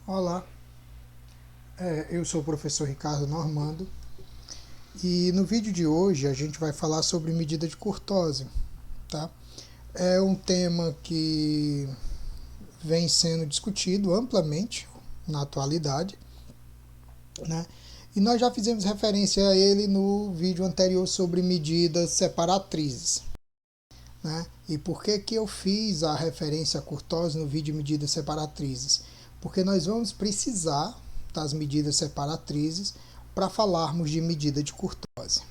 Olá, eu sou o professor Ricardo Normando e no vídeo de hoje a gente vai falar sobre medida de Kurtosi, tá? É um tema que vem sendo discutido amplamente na atualidade, né? E nós já fizemos referência a ele no vídeo anterior sobre medidas separatrizes, né? E por que que eu fiz a referência a Kurtosi no vídeo de medidas separatrizes? Porque nós vamos precisar das medidas separatrizes para falarmos de medida de Kurtosi,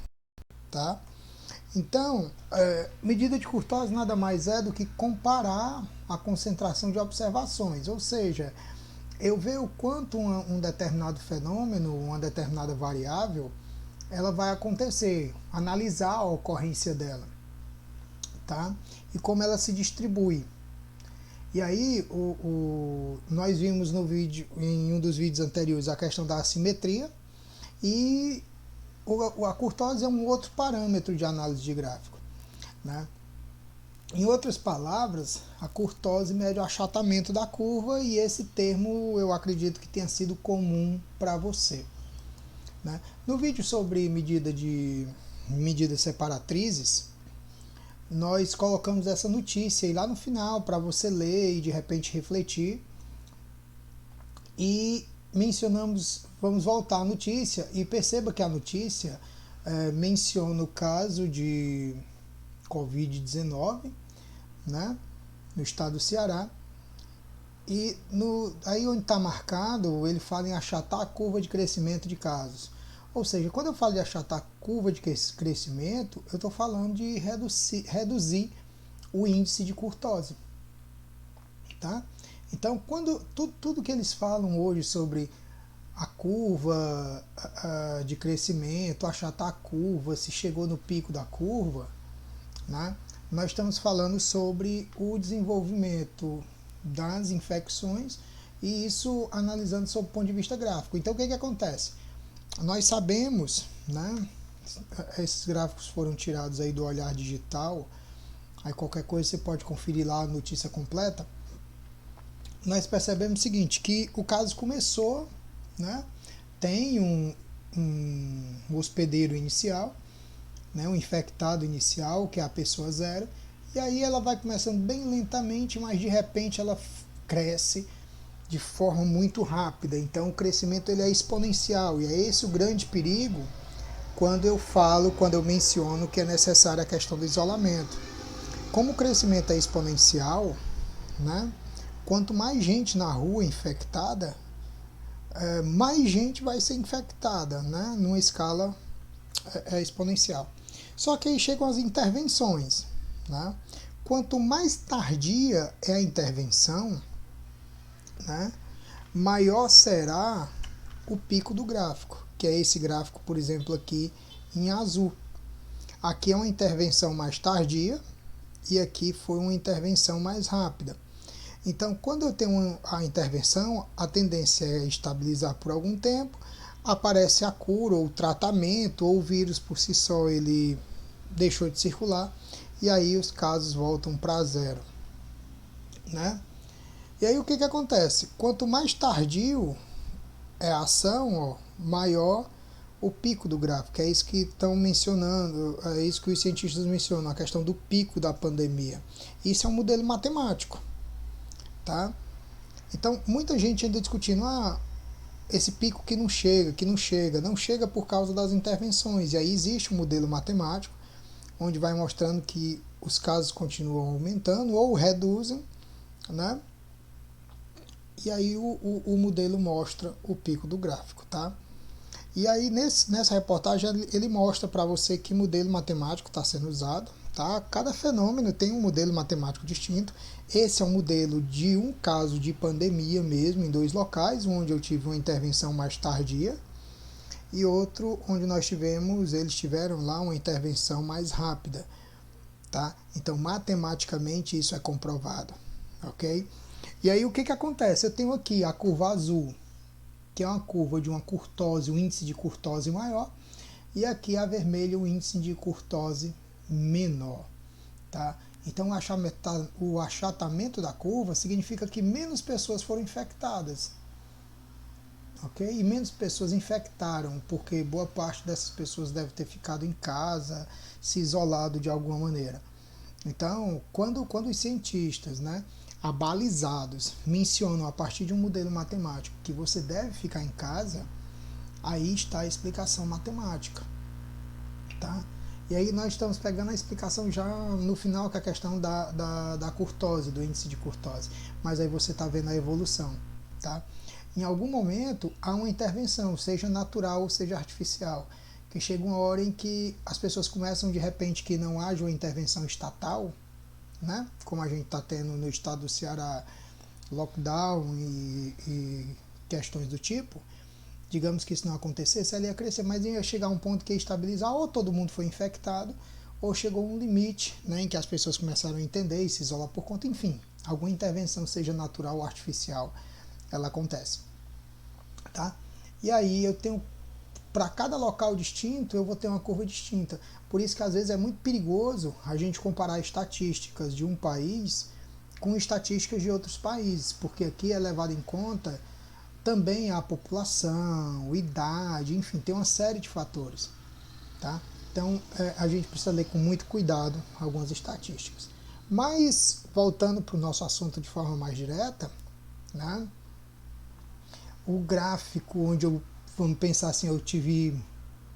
tá? Então, medida de Kurtosi nada mais é do que comparar a concentração de observações, ou seja, eu ver o quanto um determinado fenômeno, uma determinada variável, ela vai acontecer, analisar a ocorrência dela, tá? E como ela se distribui. E aí, nós vimos no vídeo, em um dos vídeos anteriores, a questão da assimetria, e a kurtose é um outro parâmetro de análise de gráfico, né? Em outras palavras, a kurtose mede o achatamento da curva e esse termo eu acredito que tenha sido comum para você, né? No vídeo sobre medidas separatrizes, nós colocamos essa notícia aí lá no final para você ler e de repente refletir. E mencionamos, vamos voltar à notícia e perceba que a notícia menciona o caso de Covid-19, né, no estado do Ceará. E aí onde está marcado, ele fala em achatar a curva de crescimento de casos. Ou seja, quando eu falo de achatar a curva de crescimento, eu estou falando de reduzir o índice de kurtose. Tá? Então, quando tudo que eles falam hoje sobre a curva de crescimento, achatar a curva, se chegou no pico da curva, né? Nós estamos falando sobre o desenvolvimento das infecções e isso analisando sob o ponto de vista gráfico. Então, o que acontece? Nós sabemos, né? Esses gráficos foram tirados aí do Olhar Digital, aí qualquer coisa você pode conferir lá a notícia completa. Nós percebemos o seguinte, que o caso começou, né? Tem um hospedeiro inicial, né? Um infectado inicial, que é a pessoa zero, e aí ela vai começando bem lentamente, mas de repente ela cresce de forma muito rápida. Então o crescimento ele é exponencial, e é esse o grande perigo quando eu menciono que é necessária a questão do isolamento. Como o crescimento é exponencial, né? Quanto mais gente na rua infectada, mais gente vai ser infectada, né? Numa escala exponencial. Só que aí chegam as intervenções, né? Quanto mais tardia é a intervenção, né, maior será o pico do gráfico, que é esse gráfico, por exemplo, aqui em azul. Aqui é uma intervenção mais tardia e aqui foi uma intervenção mais rápida. Então, quando eu tenho a intervenção, a tendência é estabilizar por algum tempo, aparece a cura ou o tratamento, ou o vírus por si só ele deixou de circular, e aí os casos voltam para zero, né? E aí o que acontece? Quanto mais tardio é a ação, ó, maior o pico do gráfico. É isso que estão mencionando, é isso que os cientistas mencionam, a questão do pico da pandemia. Isso é um modelo matemático, tá? Então, muita gente ainda discutindo, esse pico não chega por causa das intervenções. E aí existe um modelo matemático, onde vai mostrando que os casos continuam aumentando ou reduzem, né? E aí o modelo mostra o pico do gráfico, tá? E aí nessa reportagem ele mostra para você que modelo matemático está sendo usado, tá? Cada fenômeno tem um modelo matemático distinto. Esse é um modelo de um caso de pandemia mesmo, em dois locais, onde eu tive uma intervenção mais tardia, e outro onde eles tiveram lá uma intervenção mais rápida, tá? Então, matematicamente isso é comprovado, ok? E aí o que acontece? Eu tenho aqui a curva azul, que é uma curva de uma kurtose, um índice de kurtose maior, e aqui a vermelha, o índice de kurtose menor, tá? Então o achatamento da curva significa que menos pessoas foram infectadas, ok? E menos pessoas infectaram, porque boa parte dessas pessoas deve ter ficado em casa, se isolado de alguma maneira. Então, quando os cientistas, né, abalizados, mencionam a partir de um modelo matemático que você deve ficar em casa, aí está a explicação matemática, tá? E aí nós estamos pegando a explicação já no final, com a questão da curtose, do índice de curtose. Mas aí você está vendo a evolução, tá? Em algum momento há uma intervenção, seja natural ou seja artificial, que chega uma hora em que as pessoas começam de repente que não haja uma intervenção estatal, né? Como a gente está tendo no estado do Ceará, lockdown e questões do tipo. Digamos que isso não acontecesse, ela ia crescer, mas ia chegar a um ponto que ia estabilizar, ou todo mundo foi infectado, ou chegou um limite, né, em que as pessoas começaram a entender e se isolar por conta, enfim, alguma intervenção, seja natural ou artificial, ela acontece, tá? E aí eu tenho, para cada local distinto, eu vou ter uma curva distinta. Por isso que às vezes é muito perigoso a gente comparar estatísticas de um país com estatísticas de outros países, porque aqui é levado em conta também a população, idade, enfim, tem uma série de fatores, tá? Então a gente precisa ler com muito cuidado algumas estatísticas. Mas voltando para o nosso assunto de forma mais direta, né? O gráfico onde eu, vamos pensar assim, eu tive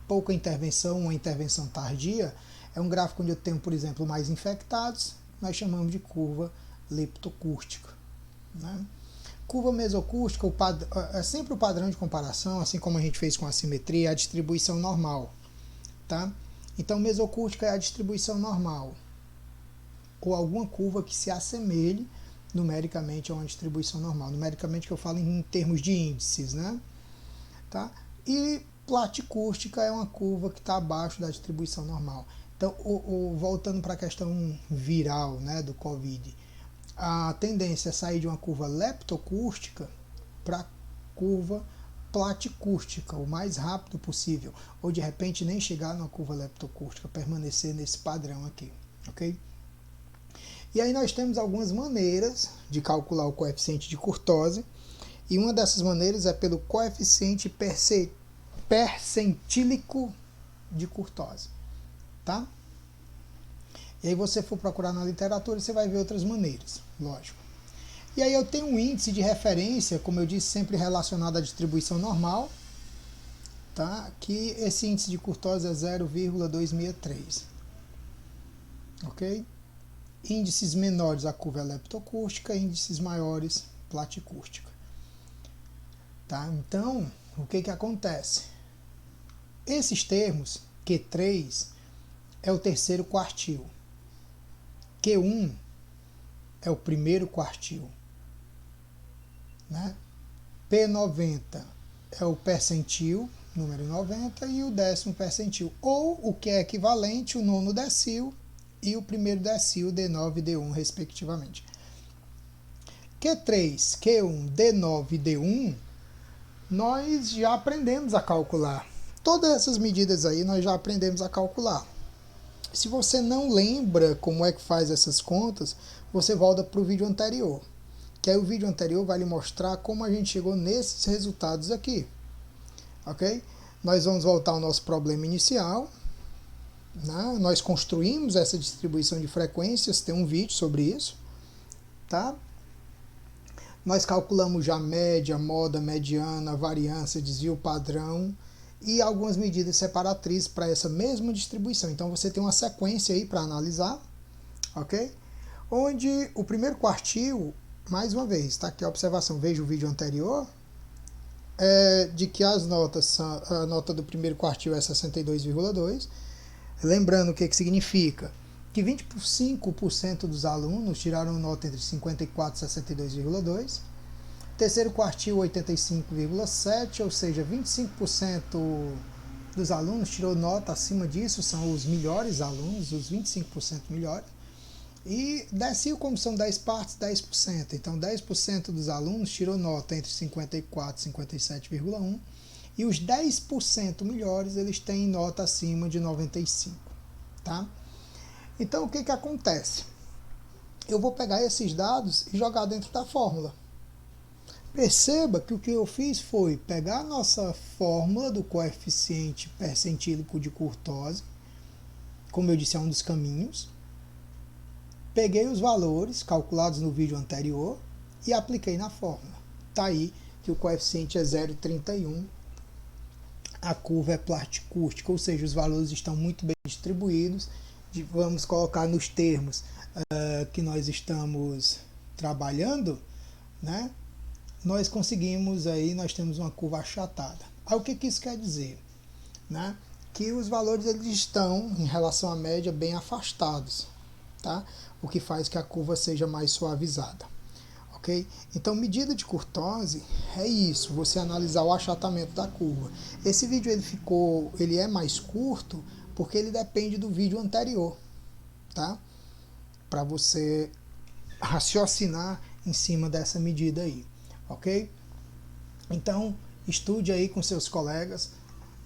pouca intervenção, uma intervenção tardia, é um gráfico onde eu tenho, por exemplo, mais infectados, nós chamamos de curva leptocústica, né? Curva mesocústica é sempre o padrão de comparação, assim como a gente fez com a simetria, é a distribuição normal, tá? Então, mesocústica é a distribuição normal, ou alguma curva que se assemelhe numericamente a uma distribuição normal. Numericamente que eu falo em termos de índices, né? Tá? E platicústica é uma curva que está abaixo da distribuição normal. Então, voltando para a questão viral, né, do Covid, a tendência é sair de uma curva leptocústica para curva platicústica o mais rápido possível, ou de repente nem chegar na curva leptocústica, permanecer nesse padrão aqui, ok? E aí nós temos algumas maneiras de calcular o coeficiente de curtose, e uma dessas maneiras é pelo coeficiente percentílico de curtose, tá? E aí você for procurar na literatura, você vai ver outras maneiras, lógico. E aí eu tenho um índice de referência, como eu disse, sempre relacionado à distribuição normal, tá? Que esse índice de curtose é 0,263, ok? Índices menores a curva é leptocústica, índices maiores platicústica, tá? Então, o que acontece? Esses termos, Q3 é o terceiro quartil, Q1 é o primeiro quartil, né? P90 é o percentil, número 90, e o 10º percentil, ou o que é equivalente, o 9º decil e o 1º decil, D9 e D1, respectivamente. Q3, Q1, D9 e D1, nós já aprendemos a calcular. Todas essas medidas aí nós já aprendemos a calcular. Se você não lembra como é que faz essas contas, você volta para o vídeo anterior. Que aí o vídeo anterior vai lhe mostrar como a gente chegou nesses resultados aqui. Ok? Nós vamos voltar ao nosso problema inicial. Né? Nós construímos essa distribuição de frequências, tem um vídeo sobre isso. Tá? Nós calculamos já média, moda, mediana, variância, desvio padrão e algumas medidas separatrizes para essa mesma distribuição. Então você tem uma sequência aí para analisar, ok? Onde o primeiro quartil, mais uma vez, está aqui a observação, veja o vídeo anterior, de que as notas, a nota do primeiro quartil é 62,2. Lembrando o que significa? Que 25% dos alunos tiraram nota entre 54 e 62,2. Terceiro quartil, 85,7, ou seja, 25% dos alunos tirou nota acima disso, são os melhores alunos, os 25% melhores. E decil, como são 10 partes, 10%. Então, 10% dos alunos tirou nota entre 54 e 57,1. E os 10% melhores, eles têm nota acima de 95. Tá? Então, o que acontece? Eu vou pegar esses dados e jogar dentro da fórmula. Perceba que o que eu fiz foi pegar a nossa fórmula do coeficiente percentílico de kurtose, como eu disse, é um dos caminhos, peguei os valores calculados no vídeo anterior e apliquei na fórmula. Está aí que o coeficiente é 0,31, a curva é platicústica, ou seja, os valores estão muito bem distribuídos. Vamos colocar nos termos que nós estamos trabalhando, né? Nós conseguimos aí, nós temos uma curva achatada. Aí o que isso quer dizer? Né? Que os valores eles estão, em relação à média, bem afastados, tá? O que faz que a curva seja mais suavizada. Ok? Então, medida de kurtose é isso, você analisar o achatamento da curva. Esse vídeo ele é mais curto porque ele depende do vídeo anterior, tá? Para você raciocinar em cima dessa medida aí. Ok? Então, estude aí com seus colegas,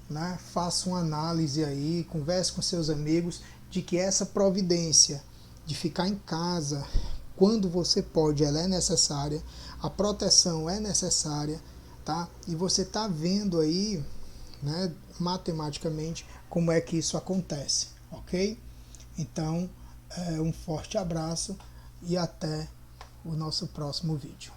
né? Faça uma análise aí, converse com seus amigos de que essa providência de ficar em casa quando você pode, ela é necessária, a proteção é necessária, tá? E você está vendo aí, né, matematicamente, como é que isso acontece, ok? Então, um forte abraço e até o nosso próximo vídeo.